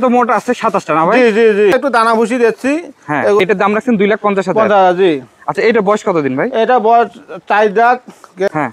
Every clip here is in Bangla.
তো মোট আছে 27টা না ভাই? জি জি জি, একটু দানা ভুসি দিচ্ছি। হ্যাঁ, এটার দাম রাখছেন 2,50,000। জি। আচ্ছা, এটা বয়স কতদিন ভাই? এটা বয়স 4 দাঁত। হ্যাঁ,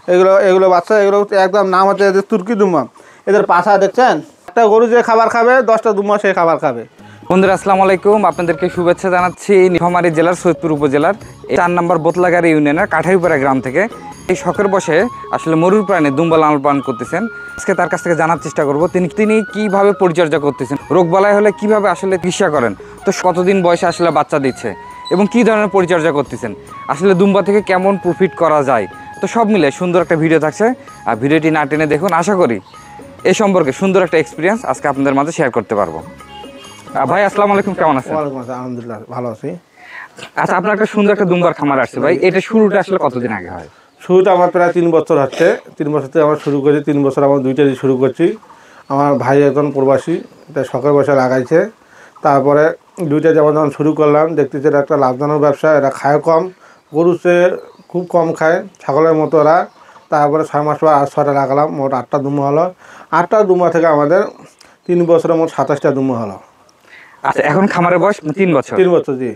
এগুলো বাচ্চা, এগুলো একদম নাম হচ্ছে এদের তুর্কি দুমা। এদের পাছা দেখছেন, একটা গরু যে খাবার খাবে 10টা দুমা সে খাবার খাবে। বন্ধুরা আসসালামু আলাইকুম, আপনাদেরকে শুভেচ্ছা জানাচ্ছি নীলফামারী জেলার সৈয়দপুর উপজেলার 4 নম্বর বোতলাগাড়ি ইউনিয়নের কাঠাইপাড়া গ্রাম থেকে। এই শখের বসে আসলে মরুর প্রাণী দুম্বা লালন পালন করতেছেন। আজকে তার কাছ থেকে জানার চেষ্টা করব তিনি কিভাবে পরিচর্যা করতেছেন, রোগবালাই হলে কিভাবে আসলে চিকিৎসা করেন, তো কতদিন বয়সে আসলে বাচ্চা দিচ্ছে এবং কি ধরনের পরিচর্যা করতেছেন, আসলে দুম্বা থেকে কেমন প্রফিট করা যায়, তো সব মিলে সুন্দর একটা ভিডিও থাকছে। আর ভিডিওটি না টেনে দেখুন, আশা করি এ সম্পর্কে সুন্দর একটা এক্সপিরিয়েন্স আজকে আপনাদের মাঝে শেয়ার করতে পারবো। ভাই আসসালামু আলাইকুম, কেমন আছেন? ওয়ালাইকুম আসসালাম, আলহামদুলিল্লাহ ভালো আছি। আচ্ছা, আপনার একটা সুন্দর একটা দুম্বার খামার আসছে ভাই, এটা শুরুটা আসলে কতদিন আগে হয়? শুরুটা আমার প্রায় 3 বছর হচ্ছে। 3 বছর থেকে আমরা শুরু করি। 3 বছর আমার দুইটাই শুরু করছি। আমার ভাই একজন প্রবাসী, এটা শখের বসে লাগাইছে। তারপরে দুইটা যখন শুরু করলাম, দেখতেছি এটা একটা লাভজনক ব্যবসা। এরা খায় কম, গরু চেয়ে খুব কম খায়, ছাগলের মতো ওরা। তারপরে 6 মাস পর 6টা লাগালাম, মোট 8টা দুমা হলো। 8টা দুমা থেকে আমাদের 3 বছরে মোট 27টা দুমা হলো। আচ্ছা, এখন খামারের বয়স 3 বছর? 3 বছর, জি।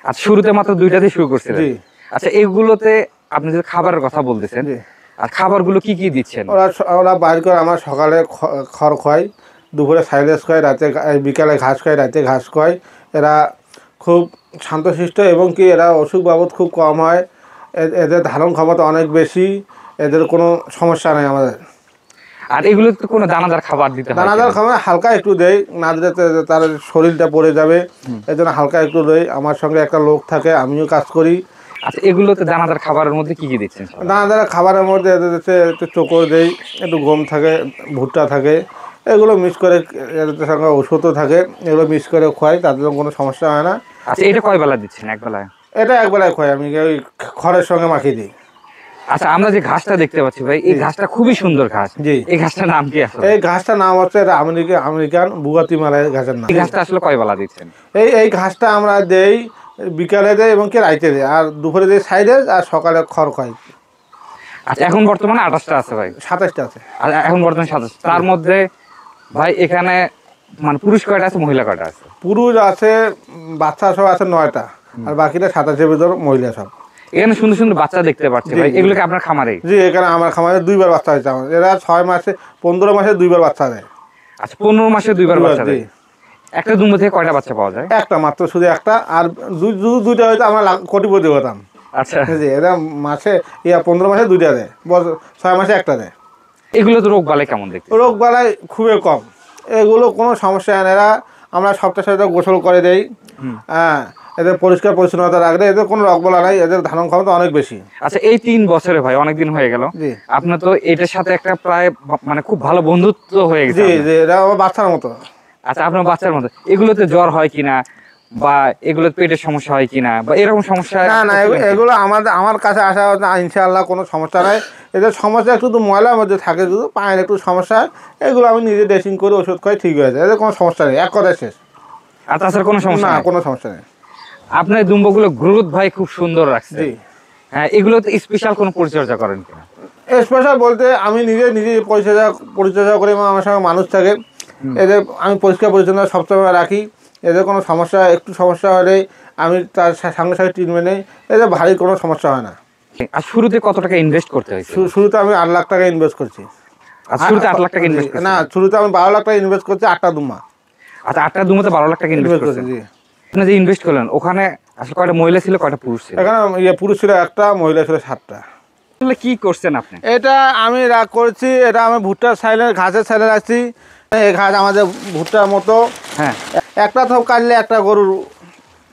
আচ্ছা, শুরুতে মাত্র দুইটাতে শুরু করছিলেন? জি। আচ্ছা, এইগুলোতে আপনি যে খাবারের কথা বলতেছেন, জি। আর খাবারগুলো কি কি দিচ্ছেন? ওরা বাইর করে আমার সকালে খড় খায়, দুপুরে সাইলেজ খায়, রাতে বিকালে ঘাস খায়, রাতে ঘাস খায়। এরা খুব শান্তশিষ্ট এবং কি এরা অসুখ বাবদ খুব কম হয়। এদের ধারণ ক্ষমতা অনেক বেশি, এদের কোনো সমস্যা নেই আমাদের। আর এগুলো তো কোনো দানাদার খাবার দিতে হয়? দানাদার খাবার হালকা একটু দেই, না দিলে তার শরীরটা পড়ে যাবে, এই জন্য হালকা একটু দেই। আমার সঙ্গে একটা লোক থাকে, আমিও কাজ করি। আচ্ছা, এগুলোতে দানাদার খাবারের মধ্যে কি কি দিচ্ছেন? দানাদার খাবারের মধ্যে এদের হচ্ছে একটু চোকর দেই, একটু গম থাকে, ভুট্টা থাকে, এগুলো মিক্স করে, এদের সঙ্গে ওষুধও থাকে, এগুলো মিক্স করে খোয়াই, তাদের কোনো সমস্যা হয় না। আচ্ছা, এটা কয় বেলা দিচ্ছেন? এক বেলায়? এটা একবেলায় খোয়াই, আমি ওই খড়ের সঙ্গে মাখিয়ে দিই। আচ্ছা, আমরা যে ঘাসটা দেখতে পাচ্ছি ভাই, এই ঘাসটা খুবই সুন্দর ঘাস। জি। এই ঘাসটার নাম কি আসলে? এই ঘাসটার নাম হচ্ছে আমেরিকান বুগাতি মালাই ঘাসের নাম। এই ঘাসটা আসলে কয় বেলা দিচ্ছেন? এই ঘাসটা আমরা দেই বিকালে দেই এবং কি রাইতে দেই, আর দুপুরে দেই সাইডে, আর সকালে খড় খাই। আচ্ছা, এখন বর্তমানে 28টা আছে ভাই? 27টা আছে। আর এখন বর্তমানে 27। তার মধ্যে ভাই এখানে মানে পুরুষ কয়টা আছে, মহিলা কয়টা আছে? পুরুষ আছে, বাচ্চা সব আছে 9টা, আর বাকিটা 27-এর ভিতর মহিলা সব। এখানে সুন্দর সুন্দর বাচ্চা দেখতে পাচ্ছি ভাই, এগুলো কি আপনার খামারে? জি, এখানে আমার খামারে 2বার বাচ্চা হয়েছে আমার। এরা 6 মাসে 15 মাসে 2বার বাচ্চা দেয়। আচ্ছা, 15 মাসে 2বার বাচ্চা দেয়। একটা দুম্বা থেকে কয়টা বাচ্চা পাওয়া যায়? একটা মাত্র, শুধু একটা। আর দুইটা হয়তো আমরা কোটিপতি হতাম। আচ্ছা, জি, এরা মাসে 15 মাসে 2টা দেয়, 6 মাসে একটা দেয়। এগুলো তো রোগ বালাই কেমন দেখতে? রোগ বালাই খুবই কম, এগুলো কোনো সমস্যা হয় না। এরা আমরা সপ্তাহে সপ্তাহে গোসল করে দেই। হ্যাঁ, এদের পরিষ্কার পরিচ্ছন্নতা রাখলে এদের কোনো রোগ বালা নাই, এদের ধারণ ক্ষমতা অনেক বেশি। আচ্ছা, এই 3 বছরে ভাই অনেকদিন হয়ে গেল, জি। আপনার তো এটার সাথে একটা প্রায় মানে খুব ভালো বন্ধুত্ব হয়ে গেছে। জি জি, এরা আমার বাচ্চার মতো। আচ্ছা, আপনার বাচ্চার মতো। এগুলোতে জ্বর হয় কিনা, বা এগুলোতে পেটের সমস্যা হয় কিনা, বা এরকম সমস্যা? না না, এগুলো আমার কাছে আসা ইনশাআল্লাহ কোনো সমস্যা নাই। এদের সমস্যা একটু তো ময়লার মধ্যে থাকে, শুধু পায়ের একটু সমস্যা, এগুলো আমি নিজে ড্রেসিং করে ওষুধ খাই, ঠিক হয়ে যায়। এদের কোনো সমস্যা নেই, এক কথায় শেষ। আর তাছাড়া কোনো সমস্যা না, নাই? কোনো সমস্যা নেই। আপনার দুম্বাগুলো গ্রোথ ভাই খুব সুন্দর রাখছে। জি। হ্যাঁ, এগুলোতে স্পেশাল কোনো পরিচর্যা করেন কিনা? স্পেশাল বলতে আমি নিজে পরিচর্যা করি এবং আমার সঙ্গে মানুষ থাকে। এদের আমি পরিষ্কার পরিচ্ছন্ন সবসময় রাখি। এদের কোনো সমস্যা, একটু সমস্যা হলে আমি তার সঙ্গে সঙ্গে ট্রিটমেন্ট নিই। এদের ভারী কোনো সমস্যা হয় না। আর শুরুতে কত টাকা ইনভেস্ট করতে হয়েছে? শুরুতে আমি 8 লাখ টাকা ইনভেস্ট করছি। শুরুতে 8 লাখ টাকা ইনভেস্ট? না, শুরুতে আমি 12 লাখ টাকা ইনভেস্ট করছি 8টা দুমা। আচ্ছা, 8টা দুমাতে 12 লাখ টাকা ইনভেস্ট করছেন? জি। আপনি যে ইনভেস্ট করলেন, ওখানে আসলে কয়টা মহিলা ছিল, কয়টা পুরুষ ছিল? এখানে পুরুষ ছিল 1টা, মহিলা ছিল 7টা। আসলে কি করছেন আপনি? এটা আমি করছি, এটা আমি ভুট্টার সাইলে, ঘাসের সাইলে রাখছি। এই ঘাস আমাদের ভুট্টার মতো। হ্যাঁ, একটা থোপ কাটলে একটা গরুর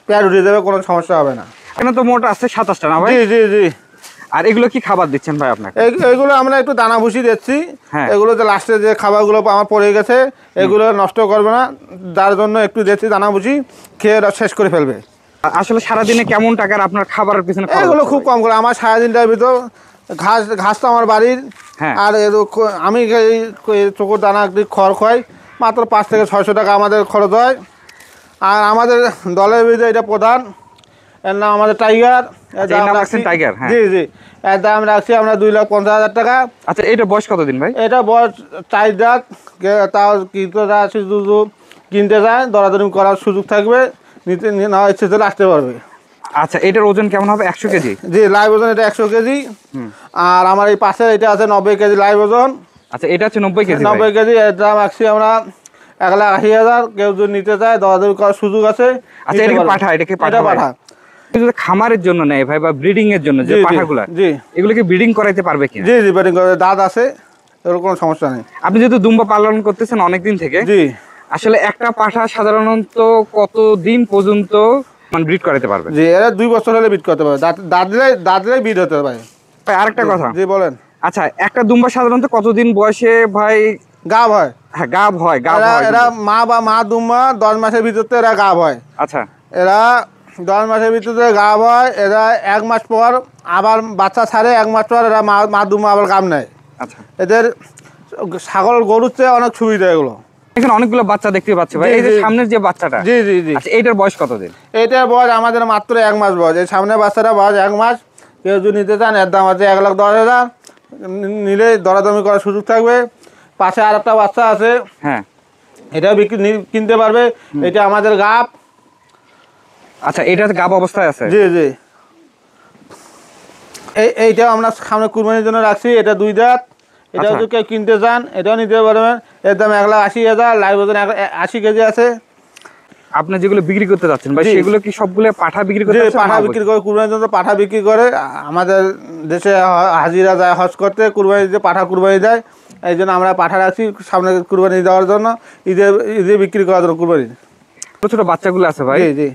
পেট উঠে যাবে, কোনো সমস্যা হবে না। এখানে তো মোট আছে 27টা না ভাই? জি জি জি। আর এগুলো কি খাবার দিচ্ছেন ভাই আপনাকে? এইগুলো আমরা একটু দানা ভুসি দিচ্ছি। হ্যাঁ। এগুলোতে লাস্টে যে খাবারগুলো আমার পড়ে গেছে, এগুলো নষ্ট করবে না, যার জন্য একটু দিচ্ছি দানা ভুসি, খেয়ে ওরা শেষ করে ফেলবে। আসলে সারাদিনে কেমন টাকার আপনার খাবারের পিছনে খরচ এগুলো হয়? খুব কম করে, আমার সারাদিনটার ভিতর ঘাস তো আমার বাড়ির। হ্যাঁ। আর আমি চোখের দানা খড় খাই, মাত্র 500 থেকে 600 টাকা আমাদের খরচ হয়। আর আমাদের দলের ভিতরে এটা প্রধান, এর নাম আমাদের টাইগার। এর নাম রাখছেন টাইগার? হ্যাঁ। জি জি, এর দাম রাখছি আমরা 2,50,000 টাকা। আচ্ছা, এটা বয়স কতদিন ভাই? এটা বয়স 4 দাঁত, তাও কিন্তু আছে শুধু কিনতে যায় দরাদরি করার সুযোগ থাকবে, নিতে নেওয়া ইচ্ছে চলে আসতে পারবে। আচ্ছা, এটার ওজন কেমন হবে? 100 কেজি? জি, লাইভ ওজন এটা 100 কেজি। আর আমার এই পাশে এটা আছে 90 কেজি লাইভ ওজন। আচ্ছা, এটা হচ্ছে 90 কেজি। 90 কেজি, এর দাম রাখছি আমরা 1,80,000। কেউ যদি নিতে চায় দরাদরি করার সুযোগ আছে। আচ্ছা, এটা কি পাঠা? এটা কি পাঠা? পাঠা। যদি খামারের জন্য নেয় ভাই বা ব্রিডিং এর জন্য যে পাঠাগুলো, জি, এগুলো কি ব্রিডিং করাইতে পারবে কিনা? জি জি, ব্রিডিং করে দাঁত আছে, এর কোনো সমস্যা নেই। আপনি যেহেতু দুম্বা পালন করতেছেন অনেকদিন থেকে, জি, আসলে একটা পাঠা সাধারণত কতদিন পর্যন্ত মানে ব্রিড করাইতে পারবে? জি, এরা 2 বছর হলে বিট করতে পারে, দাঁত দিলে বিট হতে পারে। ভাই আরেকটা কথা, জি বলেন। আচ্ছা, একটা দুম্বা সাধারণত কতদিন বয়সে ভাই গাভ হয়? হ্যাঁ, গাব হয়। এরা মা দুম্বা 10 মাসের ভিতরে এরা গাভ হয়। আচ্ছা, এরা 10 মাসের ভিতরে গাভ হয়। এরা 1 মাস পর আবার বাচ্চা ছাড়ে, 1 মাস পর এরা মা দুম্বা আবার গাভ নেয়। আচ্ছা, এদের ছাগল গরুর চেয়ে অনেক সুবিধা এগুলো। এখানে অনেকগুলো বাচ্চা দেখতে পাচ্ছি ভাই। এই যে সামনের যে বাচ্চাটা, জি জি জি, আচ্ছা, এইটার বয়স কতদিন? এটার বয়স আমাদের মাত্র 1 মাস বয়স। এই সামনের বাচ্চাটা বয়স 1 মাস। কেউ যদি নিতে চান এর দাম আছে 1,10,000। নিলে দরাদমি করার সুযোগ থাকবে। পাশে আর একটা বাচ্চা আছে, হ্যাঁ, এটাও কিনতে পারবে। এটা আমাদের গাব। আচ্ছা, এটা গাব অবস্থায় আছে? জি জি, এইটাও আমরা সামনে কুরবানির জন্য রাখছি। এটা 2 দাঁত। এটাও যদি কেউ কিনতে চান এটাও নিতে পারবেন। এর দাম 1,80,000। লাইভ ওজন 80 কেজি আছে। আপনি যেগুলো বিক্রি করতে যাচ্ছেন ভাই, সেগুলো কি সবগুলো পাঠা বিক্রি করতে যাচ্ছেন? পাঠা বিক্রি করে, কুরবানির জন্য পাঠা বিক্রি করে। আমাদের দেশে হাজিরা যায় হজ করতে, কুরবানিতে পাঠা কুরবানি দেয়। এই জন্য আমরা পাঠা রাখছি সামনে কুরবানি দেওয়ার জন্য, ঈদে বিক্রি করার জন্য কুরবানি। ছোট ছোট বাচ্চাগুলো আছে ভাই? জি জি।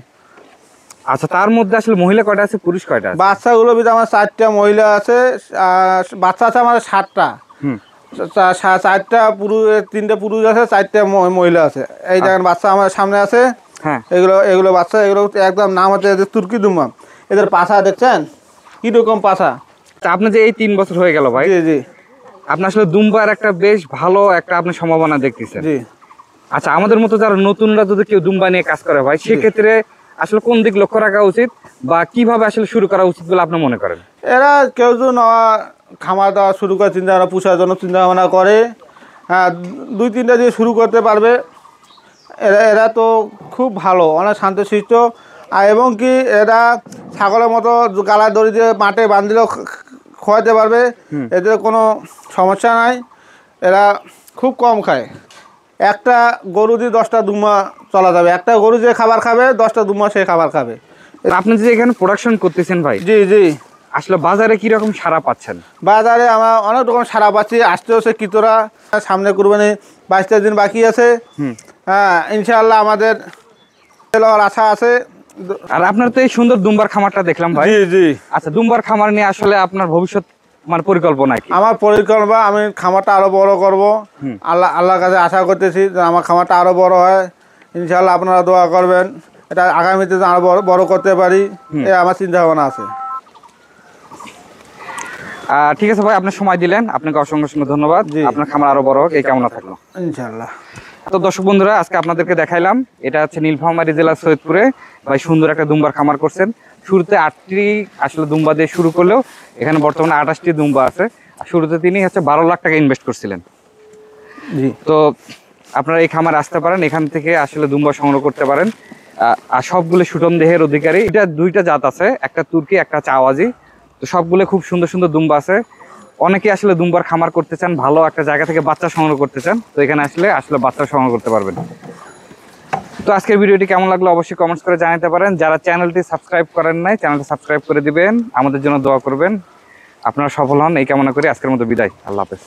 আচ্ছা, তার মধ্যে আসলে মহিলা কয়টা আছে, পুরুষ কয়টা আছে? বাচ্চাগুলো ভিতরে আমার 4টা মহিলা আছে। বাচ্চা আছে আমাদের 7টা। 4টা পুরুষ, 3টে পুরুষ আছে, 4টে মহিলা আছে। এই দেখেন বাচ্চা আমার সামনে আছে। হ্যাঁ, এগুলো বাচ্চা, এগুলো একদম নাম হচ্ছে এদের তুর্কি দুম্বা। এদের পাছা দেখছেন কিরকম পাছা? তা আপনি যে এই 3 বছর হয়ে গেল ভাই, জি জি আপনি আসলে দুম্বার একটা বেশ ভালো একটা আপনি সম্ভাবনা দেখতেছেন। জি। আচ্ছা, আমাদের মতো যারা নতুনরা যদি কেউ দুম্বা নিয়ে কাজ করে ভাই, সেক্ষেত্রে আসলে কোন দিক লক্ষ্য রাখা উচিত বা কিভাবে আসলে শুরু করা উচিত বলে আপনি মনে করেন? এরা কেউ যদি খামার দেওয়া শুরু করে, চিন্তা ভাবনা পুষার জন্য চিন্তা ভাবনা করে, হ্যাঁ 2-3টা দিয়ে শুরু করতে পারবে। এরা তো খুব ভালো, অনেক শান্তশিষ্ট। আর এবং কি এরা ছাগলের মতো গালায় দড়ি দিয়ে মাঠে বাঁধলেও খোয়াতে পারবে। এদের কোনো সমস্যা নাই। এরা খুব কম খায়। একটা গরু দিয়ে 10টা দুম্বা চলা যাবে। একটা গরু যে খাবার খাবে 10টা দুম্বা সে খাবার খাবে। আপনি যে এখানে প্রোডাকশন করতেছেন ভাই, জি জি, আসলে বাজারে কি রকম সাড়া পাচ্ছেন? বাজারে আমরা অনেক রকম সারা পাচ্ছি। আসতে হচ্ছে কিতরা, সামনে কুরবানি 22টা দিন বাকি আছে। হ্যাঁ, ইনশাআল্লাহ আমাদের আশা আছে। আর আপনার তো এই সুন্দর দুম্বার খামারটা দেখলাম ভাই। জি জি, আচ্ছা, দুম্বার খামার নিয়ে আসলে আপনার ভবিষ্যৎ মানে পরিকল্পনা কি? আমার পরিকল্পনা আমি খামারটা আরো বড় করব। আল্লাহর কাছে আশা করতেছি যে আমার খামারটা আরো বড় হয়। ইনশাআল্লাহ আপনারা দোয়া করবেন, এটা আগামীতে আরো বড় করতে পারি, এই আমার চিন্তা ভাবনা আছে। ঠিক আছে ভাই, আপনি সময় দিলেন, আপনাকে অসংখ্য অসংখ্য ধন্যবাদ। আপনার খামার আরো বড় হোক, এই কামনা থাকলো ইনশাআল্লাহ। তো দর্শক বন্ধুরা, আজকে আপনাদেরকে দেখাইলাম, এটা হচ্ছে নীলফামারী জেলার সৈয়দপুরে ভাই সুন্দর একটা দুম্বার খামার করছেন। শুরুতে 8টি আসলে দুম্বা দিয়ে শুরু করলেও এখানে বর্তমানে 28টি দুম্বা আছে। আর শুরুতে তিনি হচ্ছে 12 লাখ টাকা ইনভেস্ট করছিলেন। জি, তো আপনারা এই খামার আসতে পারেন, এখান থেকে আসলে দুম্বা সংগ্রহ করতে পারেন। আর সবগুলো সুটম দেহের অধিকারী। এটা 2টা জাত আছে, একটা তুর্কি একটা চাওয়াজি। তো সবগুলো খুব সুন্দর সুন্দর দুম্বা আছে। অনেকে আসলে দুম্বার খামার করতে চান, ভালো একটা জায়গা থেকে বাচ্চা সংগ্রহ করতে চান, তো এখানে আসলে বাচ্চা সংগ্রহ করতে পারবেন। তো আজকের ভিডিওটি কেমন লাগলো অবশ্যই কমেন্টস করে জানাতে পারেন। যারা চ্যানেলটি সাবস্ক্রাইব করেন নাই, চ্যানেলটি সাবস্ক্রাইব করে দিবেন, আমাদের জন্য দোয়া করবেন। আপনারা সফল হন এই কামনা করি। আজকের মতো বিদায়, আল্লাহ হাফেজ।